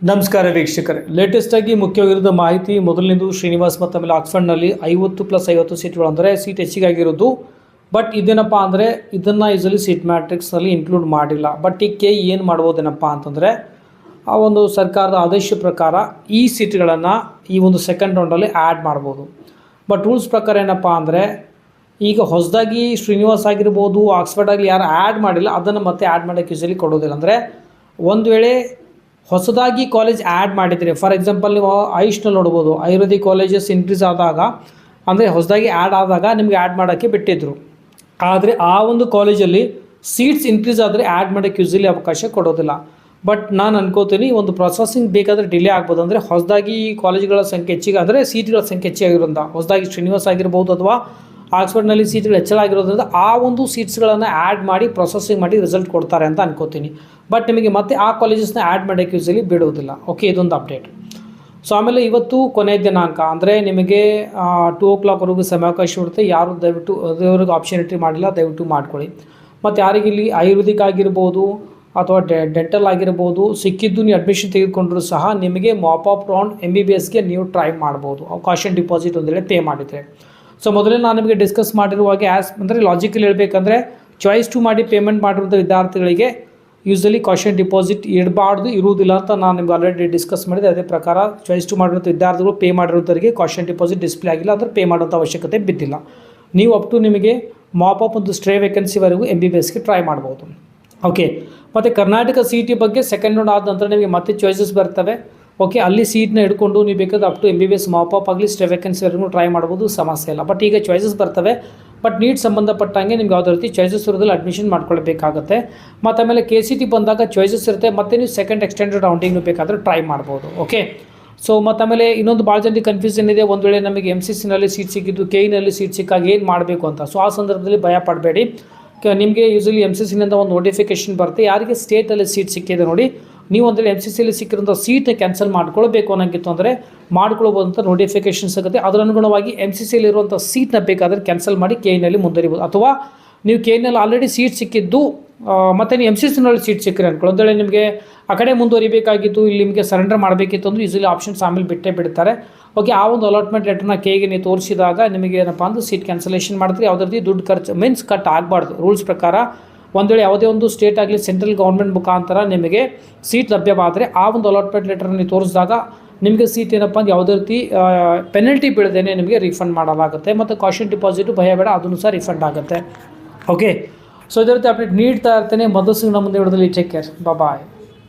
ನಮಸ್ಕಾರ ವೀಕ್ಷಕರೇ, ಲೇಟೆಸ್ಟ್ ಆಗಿ ಮುಖ್ಯವಾಗಿರೋದು ಮಾಹಿತಿ. ಮೊದಲನೇದು ಶ್ರೀನಿವಾಸ್ ಮತ್ತು ಆಮೇಲೆ ಆಕ್ಸ್ಫರ್ಡ್ನಲ್ಲಿ 50+50 ಸೀಟ್ಗಳು ಅಂದರೆ ಸೀಟ್ ಹೆಚ್ಚಿಗಾಗಿರೋದು. ಬಟ್ ಇದೇನಪ್ಪ ಅಂದರೆ ಇದನ್ನು ಯೂಸಲಿ ಸೀಟ್ ಮ್ಯಾಟ್ರಿಕ್ಸ್ನಲ್ಲಿ ಇನ್ಕ್ಲೂಡ್ ಮಾಡಿಲ್ಲ. ಬಟ್ ಈ ಕೆ ಏನು ಮಾಡ್ಬೋದೇನಪ್ಪ ಅಂತಂದರೆ ಆ ಒಂದು ಸರ್ಕಾರದ ಆದೇಶ ಪ್ರಕಾರ ಈ ಸೀಟ್ಗಳನ್ನು ಈ ಒಂದು ಸೆಕೆಂಡ್ ರೌಂಡಲ್ಲಿ ಆ್ಯಡ್ ಮಾಡ್ಬೋದು. ಬಟ್ ರೂಲ್ಸ್ ಪ್ರಕಾರ ಏನಪ್ಪ ಅಂದರೆ ಈಗ ಹೊಸದಾಗಿ ಶ್ರೀನಿವಾಸ್ ಆಗಿರ್ಬೋದು, ಆಕ್ಸ್ಫರ್ಡ್ ಆಗಲಿ ಯಾರು ಆ್ಯಡ್ ಮಾಡಿಲ್ಲ ಅದನ್ನು ಮತ್ತೆ ಆ್ಯಡ್ ಮಾಡೋಕ್ಕೆ ಯೂಸಲಿ ಕೊಡೋದಿಲ್ಲ. ಅಂದರೆ ಒಂದು ವೇಳೆ ಹೊಸದಾಗಿ ಕಾಲೇಜ್ ಆ್ಯಡ್ ಮಾಡಿದರೆ, ಫಾರ್ ಎಕ್ಸಾಂಪಲ್ ನೀವು ಆಯುಷ್ನಲ್ಲಿ ನೋಡ್ಬೋದು, ಆಯುರ್ವೇದಿಕ್ ಕಾಲೇಜಸ್ ಇನ್ಕ್ರೀಸ್ ಆದಾಗ ಅಂದರೆ ಹೊಸದಾಗಿ ಆ್ಯಡ್ ಆದಾಗ ನಿಮಗೆ ಆ್ಯಡ್ ಮಾಡೋಕ್ಕೆ ಬಿಟ್ಟಿದ್ದರು. ಆದರೆ ಆ ಒಂದು ಕಾಲೇಜಲ್ಲಿ ಸೀಟ್ಸ್ ಇನ್ಕ್ರೀಸ್ ಆದರೆ ಆ್ಯಡ್ ಮಾಡೋಕ್ಕೆ ಯೂಸಲಿ ಅವಕಾಶ ಕೊಡೋದಿಲ್ಲ. ಬಟ್ ನಾನು ಅನ್ಕೋತೀನಿ ಒಂದು ಪ್ರೊಸೆಸಿಂಗ್ ಬೇಕಾದರೆ ಡಿಲೇ ಆಗ್ಬೋದು. ಅಂದರೆ ಹೊಸದಾಗಿ ಕಾಲೇಜ್ಗಳ ಸಂಖ್ಯೆ ಹೆಚ್ಚಿಗೆ ಅಂದರೆ ಸೀಟ್ಗಳ ಸಂಖ್ಯೆ ಹೆಚ್ಚಾಗಿರೋದ್ರಿಂದ, ಹೊಸದಾಗಿ ಶ್ರೀನಿವಾಸ್ ಆಗಿರ್ಬೋದು ಅಥವಾ ಆಕ್ಸ್ಫರ್ಡ್ನಲ್ಲಿ ಸೀಟ್ಗಳು ಹೆಚ್ಚಳಾಗಿರೋದ್ರಿಂದ ಆ ಒಂದು ಸೀಟ್ಸ್ಗಳನ್ನು ಆ್ಯಡ್ ಮಾಡಿ ಪ್ರೊಸೆಸಿಂಗ್ ಮಾಡಿ ರಿಸಲ್ಟ್ ಕೊಡ್ತಾರೆ ಅಂತ ಅನ್ಕೋತೀನಿ. ಬಟ್ ನಿಮಗೆ ಮತ್ತೆ ಆ ಕಾಲೇಜಸ್ನ ಆ್ಯಡ್ ಮಾಡೋಕ್ಕೆ ಯೂಸಲಿ ಬಿಡೋದಿಲ್ಲ. ಓಕೆ, ಇದೊಂದು ಅಪ್ಡೇಟ್. ಸೊ ಆಮೇಲೆ ಇವತ್ತು ಕೊನೆಯ ದಿನಾಂಕ ಅಂದರೆ ನಿಮಗೆ 2 o'clockವರೆಗೂ ಸಮಯಾವಕಾಶ ಇರುತ್ತೆ. ಯಾರು ದಯವಿಟ್ಟು ಅದೇವ್ರಿಗೆ ಆಪ್ಷನ್ ಎಂಟ್ರಿ ಮಾಡಿಲ್ಲ ದಯವಿಟ್ಟು ಮಾಡ್ಕೊಳ್ಳಿ. ಮತ್ತು ಯಾರಿಗೆ ಇಲ್ಲಿ ಆಯುರ್ವೇದಿಕ್ ಆಗಿರ್ಬೋದು ಅಥವಾ ಡೆಂಟಲ್ ಆಗಿರ್ಬೋದು ಸಿಕ್ಕಿದ್ದು ನೀವು ಅಡ್ಮಿಷನ್ ತೆಗೆದುಕೊಂಡ್ರೂ ಸಹ ನಿಮಗೆ ಮಾಪ್ ರೌಂಡ್ MBBSಗೆ ನೀವು ಟ್ರೈ ಮಾಡ್ಬೋದು ಕಾಷನ್ ಡಿಪಾಸಿಟ್ ಒಂದೇಳೆ ಪೇ ಮಾಡಿದರೆ. ಸೊ ಮೊದಲೇ ನಾನು ನಿಮಗೆ ಡಿಸ್ಕಸ್ ಮಾಡಿರುವಾಗೆ ಅಂದರೆ ಲಾಜಿಕಲ್ ಹೇಳಬೇಕಂದ್ರೆ ಚಾಯ್ಸ್ 2 ಮಾಡಿ ಪೇಮೆಂಟ್ ಮಾಡಿರುವಂಥ ವಿದ್ಯಾರ್ಥಿಗಳಿಗೆ ಯೂಸಲಿ ಕಾಷನ್ ಡಿಪಾಸಿಟ್ ಇರುವುದಿಲ್ಲ ಅಂತ ನಾನು ನಿಮ್ಗೆ ಆಲ್ರೆಡಿ ಡಿಸ್ಕಸ್ ಮಾಡಿದೆ. ಅದೇ ಪ್ರಕಾರ ಚಾಯ್ಸ್ 2 ಮಾಡಿರುವಂಥ ವಿದ್ಯಾರ್ಥಿಗಳು ಪೇ ಮಾಡಿರೋಂಥವರಿಗೆ ಕಾಷನ್ ಡಿಪಾಸಿಟ್ ಡಿಸ್ಪ್ಲೇ ಆಗಿಲ್ಲ, ಅಂದರೆ ಪೇ ಮಾಡುವಂಥ ಅವಶ್ಯಕತೆ ಬಿದ್ದಿಲ್ಲ. ನೀವು ಅಪ್ ಟು ನಿಮಗೆ ಮಾಪ್ ಒಂದು ಸ್ಟ್ರೇ ವೇಕೆನ್ಸಿವರೆಗೂ MBBSಗೆ ಟ್ರೈ ಮಾಡ್ಬೋದು. ಓಕೆ, ಮತ್ತು ಕರ್ನಾಟಕ CET ಬಗ್ಗೆ ಸೆಕೆಂಡ್ ರೌಂಡ್ ಆದ ನಂತರ ನಿಮಗೆ ಮತ್ತೆ ಚಾಯ್ಸಸ್ ಬರ್ತವೆ. ಓಕೆ, ಅಲ್ಲಿ ಸೀಟ್ನ ಹಿಡ್ಕೊಂಡು ನೀವು ಬೇಕಾದ್ರೆ ಅಪ್ ಟು MBBS ಮಾಪ್ ಆಗಲಿ ಸ್ಟ್ರೇ ವೇಕೆನ್ಸಿವರೆಗೂ ಟ್ರೈ ಮಾಡ್ಬೋದು, ಸಮಸ್ಯೆ ಇಲ್ಲ. ಬಟ್ ಈಗ ಚಾಯ್ಸಸ್ ಬರ್ತವೆ. ಬಟ್ ನೀಟ್ ಸಂಬಂಧಪಟ್ಟಂಗೆ ನಿಮ್ಗೆ ಯಾವುದೇ ರೀತಿ ಚಾಯ್ಸಸ್ ಇರೋದ್ರಲ್ಲಿ ಅಡ್ಮಿಷನ್ ಮಾಡ್ಕೊಳ್ಬೇಕಾಗುತ್ತೆ. ಮತ್ತು ಆಮೇಲೆ KCT ಬಂದಾಗ ಚಾಯ್ಸಸ್ ಇರುತ್ತೆ. ಮತ್ತು ನೀವು ಸೆಕೆಂಡ್ ಎಕ್ಸ್ಟೆಂಡೆಡ್ ರೌಂಡಿಂಗ್ ಬೇಕಾದರೆ ಟ್ರೈ ಮಾಡ್ಬೋದು. ಓಕೆ, ಸೊ ಮತ್ತು ಆಮೇಲೆ ಇನ್ನೊಂದು ಭಾಳ ಜನರಿಗೆ ಕನ್ಫ್ಯೂಷನ್ ಇದೆ. ಒಂದು ವೇಳೆ ನಮಗೆ MCCನಲ್ಲಿ ಸೀಟ್ ಸಿಕ್ಕಿದ್ದು KEನಲ್ಲಿ ಸೀಟ್ ಸಿಕ್ಕಾಗ ಏನು ಮಾಡಬೇಕು ಅಂತ. ಸೊ ಆ ಸಂದರ್ಭದಲ್ಲಿ ಭಯ ಪಡಬೇಡಿ. ನಿಮಗೆ ಯೂಸಲಿ MCCನಿಂದ ಒಂದು ನೋಟಿಫಿಕೇಷನ್ ಬರುತ್ತೆ. ಯಾರಿಗೆ ಸ್ಟೇಟಲ್ಲಿ ಸೀಟ್ ಸಿಕ್ಕಿದೆ ನೋಡಿ, ನೀವು ಒಂದು ವೇಳೆ MCCಯಲ್ಲಿ ಸಿಕ್ಕಿರೋಂಥ ಸೀಟ್ನ ಕ್ಯಾನ್ಸಲ್ ಮಾಡ್ಕೊಳ್ಬೇಕು ಅನ್ನೋಂಗಿತ್ತು ಅಂದರೆ ಮಾಡ್ಕೊಳ್ಬೋದು ಅಂತ ನೋಟಿಫಿಕೇಷನ್ ಸಿಗುತ್ತೆ. ಅದರ ಅನುಗುಣವಾಗಿ MCCಯಲ್ಲಿ ಇರುವಂಥ ಸೀಟ್ನ ಬೇಕಾದರೆ ಕ್ಯಾನ್ಸಲ್ ಮಾಡಿ KEನಲ್ಲಿ ಮುಂದುವರಿಬೋದು. ಅಥವಾ ನೀವು KEನಲ್ಲಿ ಆಲ್ರೆಡಿ ಸೀಟ್ ಸಿಕ್ಕಿದ್ದು ಮತ್ತು ನೀವು MCCನಲ್ಲಿ ಸೀಟ್ ಸಿಕ್ಕಿರಿ ಅಂದ್ಕೊಳ್ಳಿ. ಒಂದು ವೇಳೆ ನಿಮಗೆ ಆ ಕಡೆ ಮುಂದುವರಿಬೇಕಾಗಿತ್ತು, ಇಲ್ಲಿ ನಿಮಗೆ ಸರೆಂಡರ್ ಮಾಡಬೇಕಿತ್ತು ಅಂದರೆ ಯೂಸಲಿ ಆಪ್ಷನ್ಸ್ ಆಮೇಲೆ ಬಿಟ್ಟೇ ಬಿಡ್ತಾರೆ. ಓಕೆ, ಆ ಒಂದು ಅಲಾಟ್ಮೆಂಟ್ ಲೆಟರ್ನ KEಗೆ ನೀವು ತೋರಿಸಿದಾಗ ನಿಮಗೆ ಏನಪ್ಪ ಅಂದ್ರೆ ಸೀಟ್ ಕ್ಯಾನ್ಸಲೇಷನ್ ಮಾಡ್ತೀರಿ. ಯಾವುದೇ ರೀತಿ ದುಡ್ಡು ಖರ್ಚು ಮೀನ್ಸ್ ಕಟ್ ಆಗಬಾರ್ದು. ರೂಲ್ಸ್ ಪ್ರಕಾರ ಒಂದು ವೇಳೆ ಯಾವುದೇ ಒಂದು ಸ್ಟೇಟ್ ಆಗಲಿ ಸೆಂಟ್ರಲ್ ಗೌರ್ಮೆಂಟ್ ಮುಖಾಂತರ ನಿಮಗೆ ಸೀಟ್ ಲಭ್ಯವಾದರೆ ಆ ಒಂದು ಅಲಾಟ್ಮೆಂಟ್ ಲೆಟರ್ನ ನೀವು ತೋರಿಸಿದಾಗ ನಿಮಗೆ ಸೀಟ್ ಏನಪ್ಪ ಅಂದ್ರೆ ಯಾವುದೇ ರೀತಿ ಪೆನಲ್ಟಿ ಬೀಳದೇನೆ ನಿಮಗೆ ರಿಫಂಡ್ ಮಾಡಲಾಗುತ್ತೆ. ಮತ್ತು ಕಾಷನ್ ಡಿಪಾಸಿಟು ಭಯ ಬೇಡ, ಅದನ್ನು ಸಹ ರಿಫಂಡ್ ಆಗುತ್ತೆ. ಓಕೆ, ಸೊ ಇದೇ ರೀತಿ ಅಪ್ಡೇಟ್ ನೀಡ್ತಾ ಇರ್ತೇನೆ. ಮೊದಲು ಸಿಗೋಣ ಮುಂದೆ ವಿಡಿಯೋದಲ್ಲಿ. ಟೇಕ್ ಕೇರ್, ಬಾಯ್.